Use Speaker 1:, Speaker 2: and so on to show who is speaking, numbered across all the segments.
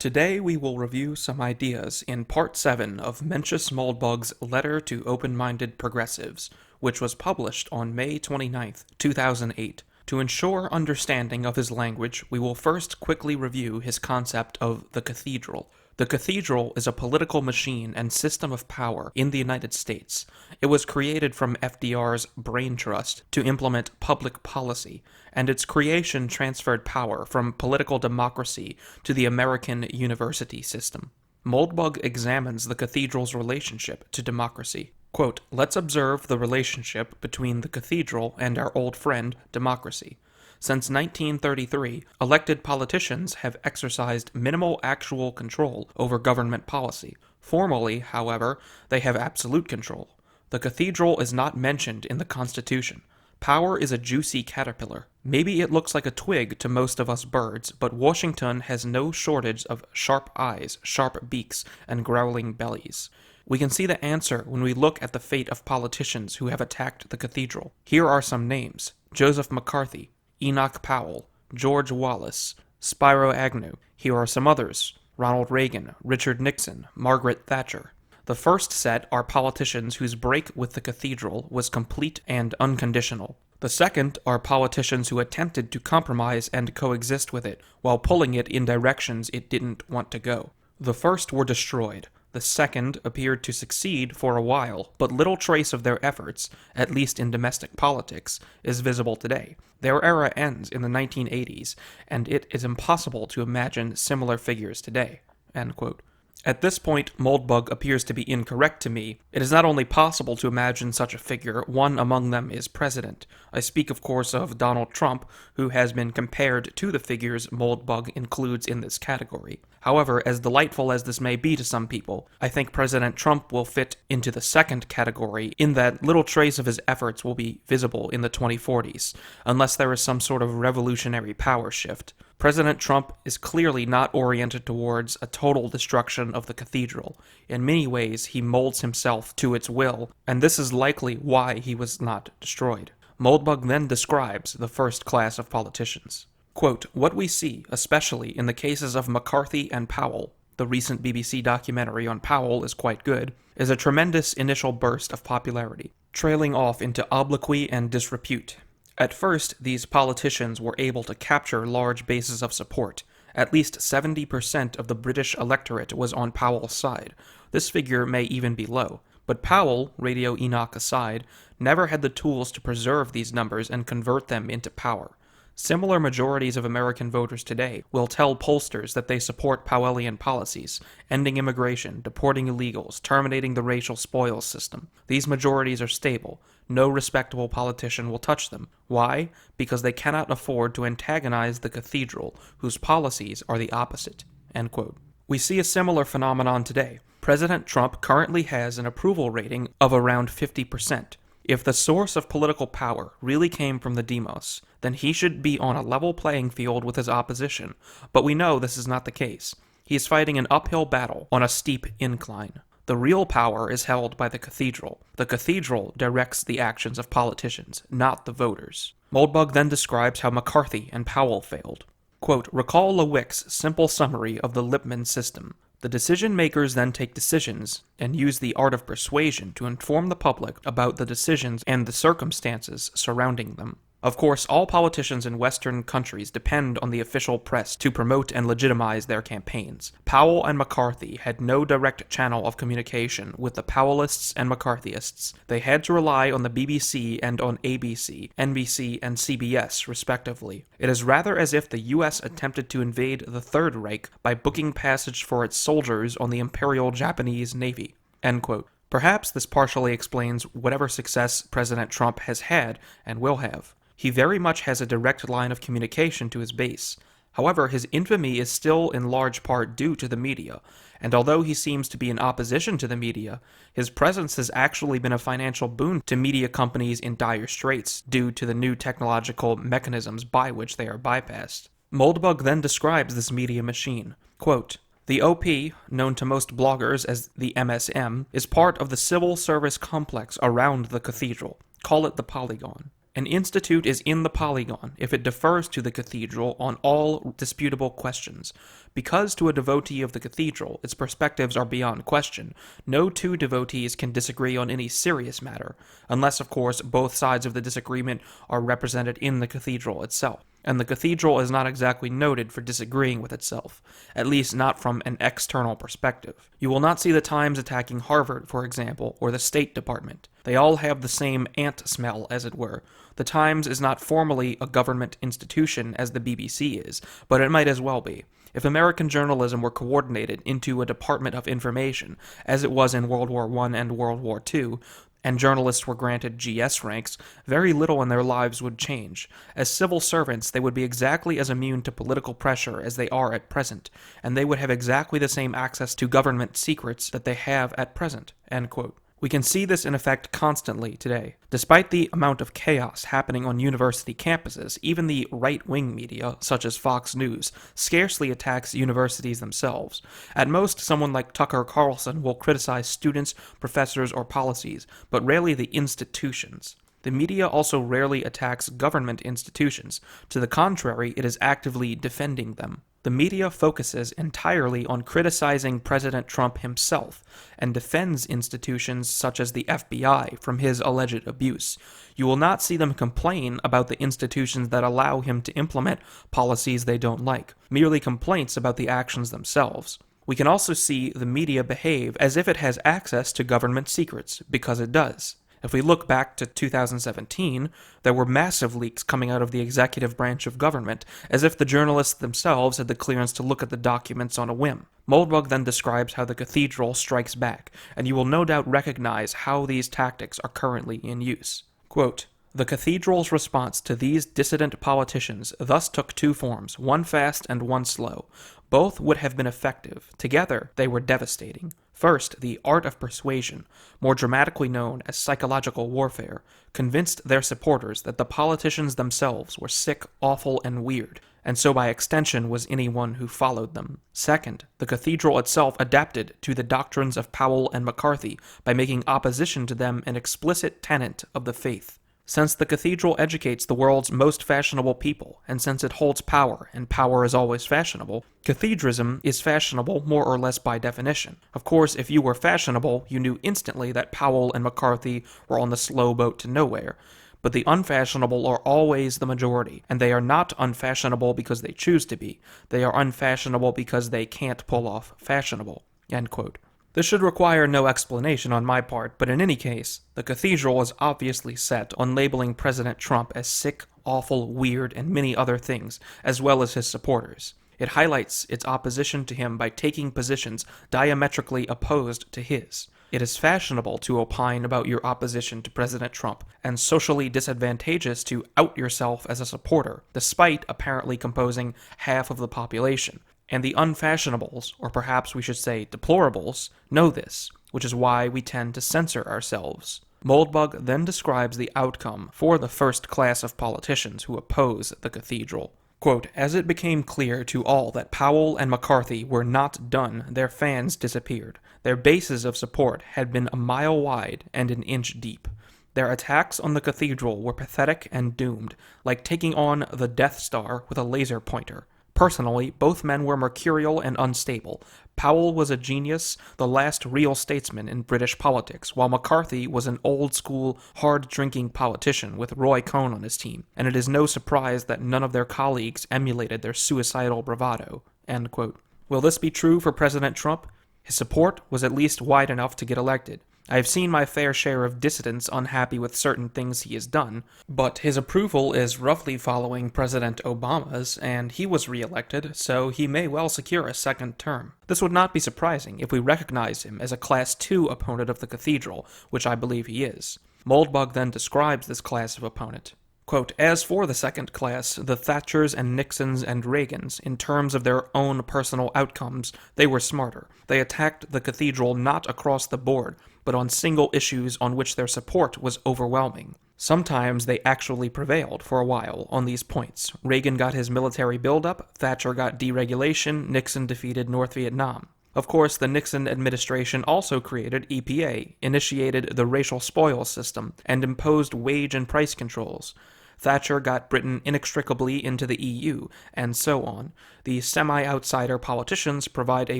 Speaker 1: Today we will review some ideas in Part 7 of Mencius Moldbug's Letter to Open-Minded Progressives, which was published on May 29, 2008. To ensure understanding of his language, we will first quickly review his concept of the Cathedral. The Cathedral is a political machine and system of power in the United States. It was created from FDR's brain trust to implement public policy, and its creation transferred power from political democracy to the American university system. Moldbug examines the Cathedral's relationship to democracy. Quote, "Let's observe the relationship between the Cathedral and our old friend, democracy. Since 1933, elected politicians have exercised minimal actual control over government policy. Formally, however, they have absolute control. The Cathedral is not mentioned in the Constitution. Power is a juicy caterpillar. Maybe it looks like a twig to most of us birds, but Washington has no shortage of sharp eyes, sharp beaks, and growling bellies. We can see the answer when we look at the fate of politicians who have attacked the Cathedral. Here are some names: Joseph McCarthy, Enoch Powell, George Wallace, Spiro Agnew. Here are some others: Ronald Reagan, Richard Nixon, Margaret Thatcher. The first set are politicians whose break with the Cathedral was complete and unconditional. The second are politicians who attempted to compromise and coexist with it, while pulling it in directions it didn't want to go. The first were destroyed. The second appeared to succeed for a while, but little trace of their efforts, at least in domestic politics, is visible today. Their era ends in the 1980s, and it is impossible to imagine similar figures today." End quote. At this point, Moldbug appears to be incorrect to me. It is not only possible to imagine such a figure, one among them is president. I speak, of course, of Donald Trump, who has been compared to the figures Moldbug includes in this category. However, as delightful as this may be to some people, I think President Trump will fit into the second category in that little trace of his efforts will be visible in the 2040s, unless there is some sort of revolutionary power shift. President Trump is clearly not oriented towards a total destruction of the Cathedral. In many ways, he molds himself to its will, and this is likely why he was not destroyed. Moldbug then describes the first class of politicians. Quote, "What we see, especially in the cases of McCarthy and Powell, the recent BBC documentary on Powell is quite good, is a tremendous initial burst of popularity, trailing off into obloquy and disrepute. At first, these politicians were able to capture large bases of support. At least 70% of the British electorate was on Powell's side. This figure may even be low. But Powell, Radio Enoch aside, never had the tools to preserve these numbers and convert them into power. Similar majorities of American voters today will tell pollsters that they support Powellian policies, ending immigration, deporting illegals, terminating the racial spoils system. These majorities are stable. No respectable politician will touch them. Why? Because they cannot afford to antagonize the Cathedral, whose policies are the opposite." End quote. We see a similar phenomenon today. President Trump currently has an approval rating of around 50%. If the source of political power really came from the demos, then he should be on a level playing field with his opposition, but we know this is not the case. He is fighting an uphill battle on a steep incline. The real power is held by the Cathedral. The Cathedral directs the actions of politicians, not the voters. Moldbug then describes how McCarthy and Powell failed. Quote, "Recall LeWick's simple summary of the Lippmann system. The decision-makers then take decisions and use the art of persuasion to inform the public about the decisions and the circumstances surrounding them. Of course, all politicians in Western countries depend on the official press to promote and legitimize their campaigns. Powell and McCarthy had no direct channel of communication with the Powellists and McCarthyists. They had to rely on the BBC and on ABC, NBC, and CBS, respectively. It is rather as if the U.S. attempted to invade the Third Reich by booking passage for its soldiers on the Imperial Japanese Navy." End quote. Perhaps this partially explains whatever success President Trump has had and will have. He very much has a direct line of communication to his base. However, his infamy is still in large part due to the media, and although he seems to be in opposition to the media, his presence has actually been a financial boon to media companies in dire straits due to the new technological mechanisms by which they are bypassed. Moldbug then describes this media machine. Quote, "The OP, known to most bloggers as the MSM, is part of the civil service complex around the Cathedral. Call it the polygon. An institute is in the polygon if it defers to the cathedral on all disputable questions. Because to a devotee of the cathedral its perspectives are beyond question, no two devotees can disagree on any serious matter, unless of course both sides of the disagreement are represented in the cathedral itself. And the cathedral is not exactly noted for disagreeing with itself, at least not from an external perspective. You will not see the Times attacking Harvard, for example, or the State Department. They all have the same ant smell, as it were. The Times is not formally a government institution as the BBC is, but it might as well be. If American journalism were coordinated into a Department of Information, as it was in World War I and World War II, and journalists were granted GS ranks, very little in their lives would change. As civil servants, they would be exactly as immune to political pressure as they are at present, and they would have exactly the same access to government secrets that they have at present." End quote. We can see this in effect constantly today. Despite the amount of chaos happening on university campuses, even the right-wing media, such as Fox News, scarcely attacks universities themselves. At most, someone like Tucker Carlson will criticize students, professors, or policies, but rarely the institutions. The media also rarely attacks government institutions. To the contrary, it is actively defending them. The media focuses entirely on criticizing President Trump himself and defends institutions such as the FBI from his alleged abuse. You will not see them complain about the institutions that allow him to implement policies they don't like, merely complaints about the actions themselves. We can also see the media behave as if it has access to government secrets, because it does. If we look back to 2017, there were massive leaks coming out of the executive branch of government, as if the journalists themselves had the clearance to look at the documents on a whim. Moldbug then describes how the cathedral strikes back, and you will no doubt recognize how these tactics are currently in use. Quote, "The cathedral's response to these dissident politicians thus took two forms, one fast and one slow. Both would have been effective. Together, they were devastating. First, the art of persuasion, more dramatically known as psychological warfare, convinced their supporters that the politicians themselves were sick, awful, and weird, and so by extension was anyone who followed them. Second, the cathedral itself adapted to the doctrines of Powell and McCarthy by making opposition to them an explicit tenet of the faith. Since the cathedral educates the world's most fashionable people, and since it holds power, and power is always fashionable, cathedrism is fashionable more or less by definition. Of course, if you were fashionable, you knew instantly that Powell and McCarthy were on the slow boat to nowhere. But the unfashionable are always the majority, and they are not unfashionable because they choose to be. They are unfashionable because they can't pull off fashionable." End quote. This should require no explanation on my part, but in any case, the cathedral is obviously set on labeling President Trump as sick, awful, weird, and many other things, as well as his supporters. It highlights its opposition to him by taking positions diametrically opposed to his. It is fashionable to opine about your opposition to President Trump, and socially disadvantageous to out yourself as a supporter, despite apparently composing half of the population. And the unfashionables, or perhaps we should say deplorables, know this, which is why we tend to censor ourselves. Moldbug then describes the outcome for the first class of politicians who oppose the cathedral. Quote, "As it became clear to all that Powell and McCarthy were not done, their fans disappeared. Their bases of support had been a mile wide and an inch deep. Their attacks on the cathedral were pathetic and doomed, like taking on the Death Star with a laser pointer. Personally, both men were mercurial and unstable. Powell was a genius, the last real statesman in British politics, while McCarthy was an old-school, hard-drinking politician with Roy Cohn on his team, and it is no surprise that none of their colleagues emulated their suicidal bravado." End quote. Will this be true for President Trump? His support was at least wide enough to get elected. I have seen my fair share of dissidents unhappy with certain things he has done, but his approval is roughly following President Obama's, and he was re-elected, so he may well secure a second term. This would not be surprising if we recognize him as a Class II opponent of the cathedral, which I believe he is. Moldbug then describes this class of opponent. Quote, "As for the second class, the Thatchers and Nixons and Reagans, in terms of their own personal outcomes, they were smarter. They attacked the cathedral not across the board, but on single issues on which their support was overwhelming. Sometimes they actually prevailed for a while on these points. Reagan got his military buildup, Thatcher got deregulation, Nixon defeated North Vietnam. Of course, the Nixon administration also created EPA, initiated the racial spoils system, and imposed wage and price controls. Thatcher got Britain inextricably into the EU, and so on. The semi-outsider politicians provide a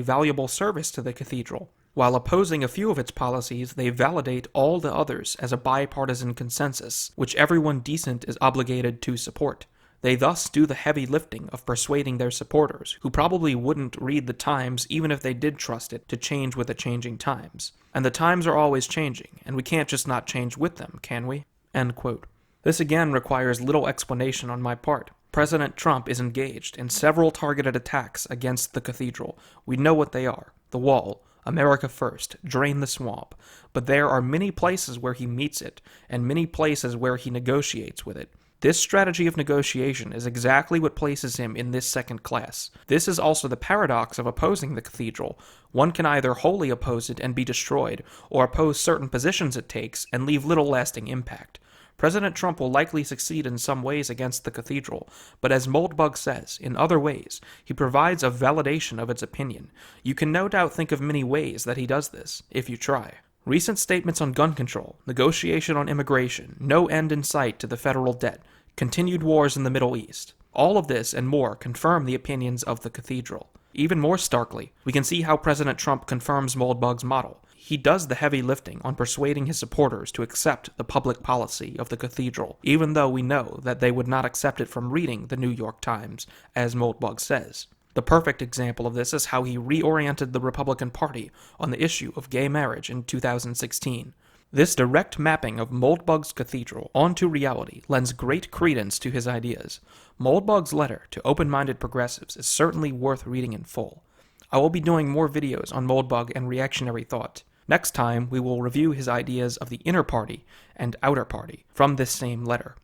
Speaker 1: valuable service to the Cathedral. While opposing a few of its policies, they validate all the others as a bipartisan consensus, which everyone decent is obligated to support. They thus do the heavy lifting of persuading their supporters, who probably wouldn't read the Times even if they did trust it to change with the changing times. And the times are always changing, and we can't just not change with them, can we? End quote. This again requires little explanation on my part. President Trump is engaged in several targeted attacks against the Cathedral. We know what they are. The Wall, America First, Drain the Swamp. But there are many places where he meets it, and many places where he negotiates with it. This strategy of negotiation is exactly what places him in this second class. This is also the paradox of opposing the Cathedral. One can either wholly oppose it and be destroyed, or oppose certain positions it takes and leave little lasting impact. President Trump will likely succeed in some ways against the Cathedral, but as Moldbug says, in other ways, he provides a validation of its opinion. You can no doubt think of many ways that he does this, if you try. Recent statements on gun control, negotiation on immigration, no end in sight to the federal debt, continued wars in the Middle East. All of this and more confirm the opinions of the Cathedral. Even more starkly, we can see how President Trump confirms Moldbug's model. He does the heavy lifting on persuading his supporters to accept the public policy of the Cathedral, even though we know that they would not accept it from reading the New York Times, as Moldbug says. The perfect example of this is how he reoriented the Republican Party on the issue of gay marriage in 2016. This direct mapping of Moldbug's Cathedral onto reality lends great credence to his ideas. Moldbug's letter to open-minded progressives is certainly worth reading in full. I will be doing more videos on Moldbug and reactionary thought. Next time, we will review his ideas of the inner party and outer party from this same letter.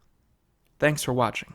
Speaker 1: Thanks for watching.